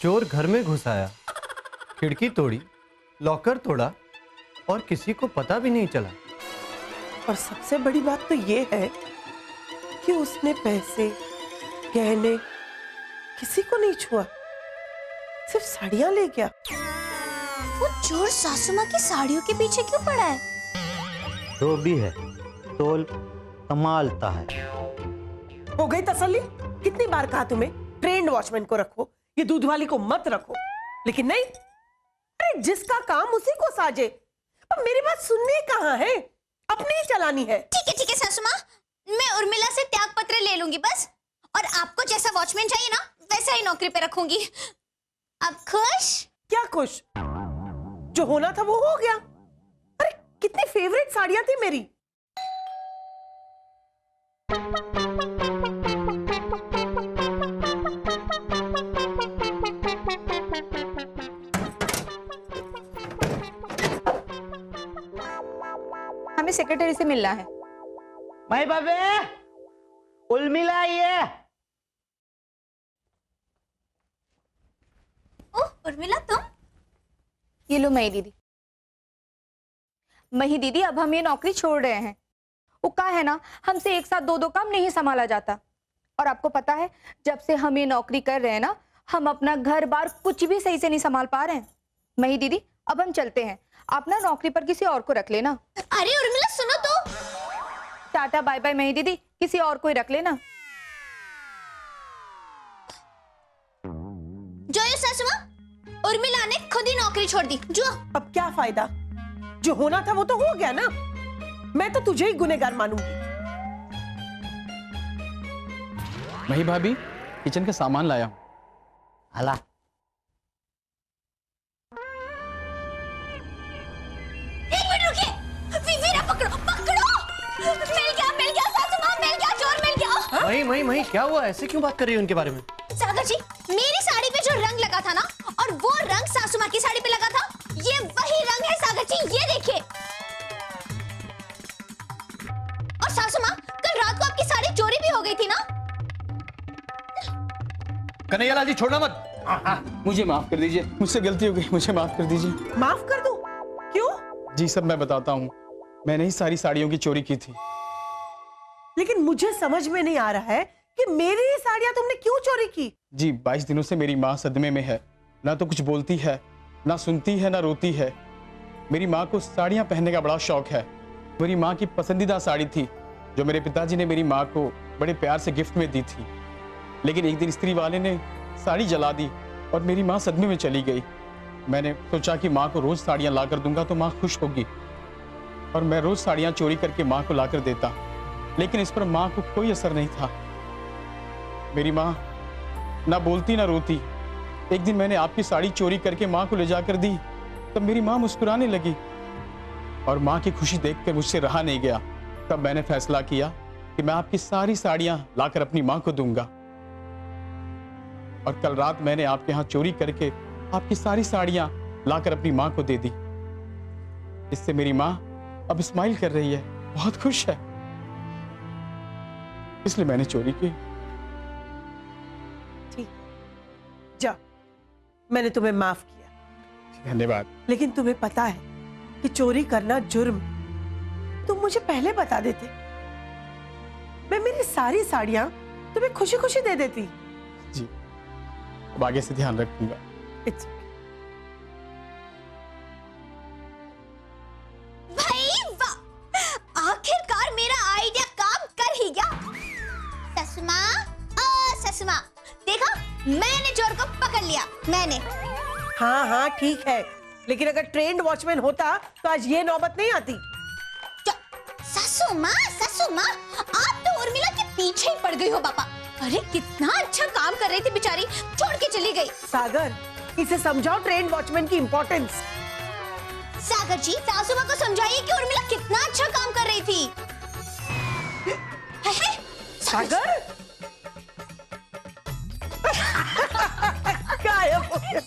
चोर घर में घुस आया, खिड़की तोड़ी, लॉकर तोड़ा और किसी को पता भी नहीं चला। और सबसे बड़ी बात तो ये है कि उसने पैसे, गहने किसी को नहीं छुआ, सिर्फ साड़ियां ले गया। वो चोर सासू माँ की साड़ियों के पीछे क्यों पड़ा है? जो भी है, तोल कमालता है। हो गई तसल्ली? कितनी बार कहा तुम्हें ट्रेन्ड वॉचमैन को रखो, ये दूध वाली को मत रखो, लेकिन नहीं। अरे जिसका काम उसी को साजे। अब मेरी बात सुननी कहाँ है, अपनी ही चलानी है। ठीक है सासू माँ, मैं उर्मिला से त्याग पत्र ले लूंगी बस, और आपको जैसा वॉचमैन चाहिए ना वैसा ही नौकरी पे रखूंगी। अब खुश? क्या खुश? जो होना था वो हो गया। अरे कितनी फेवरेट साड़ियां थी मेरी। हमें सेक्रेटरी से मिलना है। मैं बाबे, उर्मिला ये। ओह उर्मिला तुम? ये लो मही दीदी। मही दीदी, अब हम ये नौकरी छोड़ रहे हैं। वो कहा है ना, हमसे एक साथ दो दो काम नहीं संभाला जाता। और आपको पता है, जब से हम ये नौकरी कर रहे हैं ना, हम अपना घर बार कुछ भी सही से नहीं संभाल पा रहे हैं। मही दीदी, अब हम चलते हैं। आप ना नौकरी पर किसी और को रख लेना। अरे उर्मिला सुनो तो। टाटा बाय बाय मही दीदी, किसी और को ही रख लेना। जो सासू माँ, उर्मिला ने खुद ही नौकरी छोड़ दी। जो अब क्या फायदा, जो होना था वो तो हो गया ना। मैं तो तुझे ही गुनहगार मानूंगी। मही भाभी, किचन का सामान लाया हूं। अला एक मिनट रुकिए। वीरा पकड़ो पकड़ो। मिल गया सासू माँ, मिल गया, चोर मिल गया। मही क्या हुआ? ऐसे क्यों बात कर रही है उनके बारे में? सागर जी, मेरी साड़ी पे जो रंग लगा था ना, और वो रंग सासू माँ की साड़ी पे लगा था, ये वही रंग है सागर जी, ये देखिए। और सासू माँ, कल रात को आपकी साड़ी चोरी भी हो गई थी ना? कन्हैयालाल जी, छोड़ना मत। मुझे माफ कर दीजिए, मुझसे गलती हो गई, मुझे माफ कर दीजिए। माफ कर दूं? क्यों? जी सब मैं बताता हूँ। मैंने ही सारी साड़ियों की चोरी की थी। लेकिन मुझे समझ में नहीं आ रहा है कि मेरी ये साड़ियां तुमने क्यों चोरी की? जी 22 दिनों से मेरी माँ सदमे में है। ना तो कुछ बोलती है, ना सुनती है, ना रोती है। मेरी माँ को साड़ियाँ पहनने का बड़ा शौक है। मेरी माँ की पसंदीदा साड़ी थी जो मेरे पिताजी ने मेरी माँ को बड़े प्यार से गिफ्ट में दी थी। लेकिन एक दिन स्त्री वाले ने साड़ी जला दी और मेरी माँ सदमे में चली गई। मैंने सोचा कि माँ को रोज साड़ियाँ ला कर दूंगा तो माँ खुश होगी, और मैं रोज साड़ियाँ चोरी करके माँ को ला कर देता। लेकिन इस पर माँ को कोई असर नहीं था। मेरी माँ ना बोलती ना रोती। एक दिन मैंने आपकी साड़ी चोरी करके माँ को ले जाकर दी, तब मेरी माँ मुस्कुराने लगी और माँ की खुशी देखकर मुझसे रहा नहीं गया। तब मैंने फैसला किया कि मैं आपकी सारी साड़ियाँ लाकर अपनी माँ को दूंगा। और कल रात मैंने आपके यहाँ चोरी करके आपकी सारी साड़ियाँ लाकर अपनी माँ को दे दी। इससे मेरी माँ अब स्माइल कर रही है, बहुत खुश है। इसलिए मैंने चोरी की। ठीक, जा, मैंने तुम्हें माफ किया। धन्यवाद। लेकिन तुम्हें पता है कि चोरी करना जुर्म। तुम मुझे पहले बता देते, मैं मेरी सारी साड़ियां तुम्हें खुशी खुशी दे देती। जी, अब आगे से ध्यान रखूंगा। It's भाई वाह, आखिरकार मेरा आइडिया काम कर ही गया। ससुमा, देखा, मैंने चोर को पकड़ लिया, मैंने। हाँ ठीक है, लेकिन अगर ट्रेन्ड वॉचमैन होता तो आज ये नौबत नहीं आती। ससुमा, आप तो उर्मिला के पीछे ही पड़ गई हो पापा। अरे कितना अच्छा काम कर रही थी बेचारी, छोड़ के चली गई। सागर, इसे समझाओ ट्रेन्ड वॉचमैन की इंपॉर्टेंस। सागर जी, सासुमा को समझाइए कि उर्मिला कितना अच्छा काम कर रही थी। सागर गायब हो गया।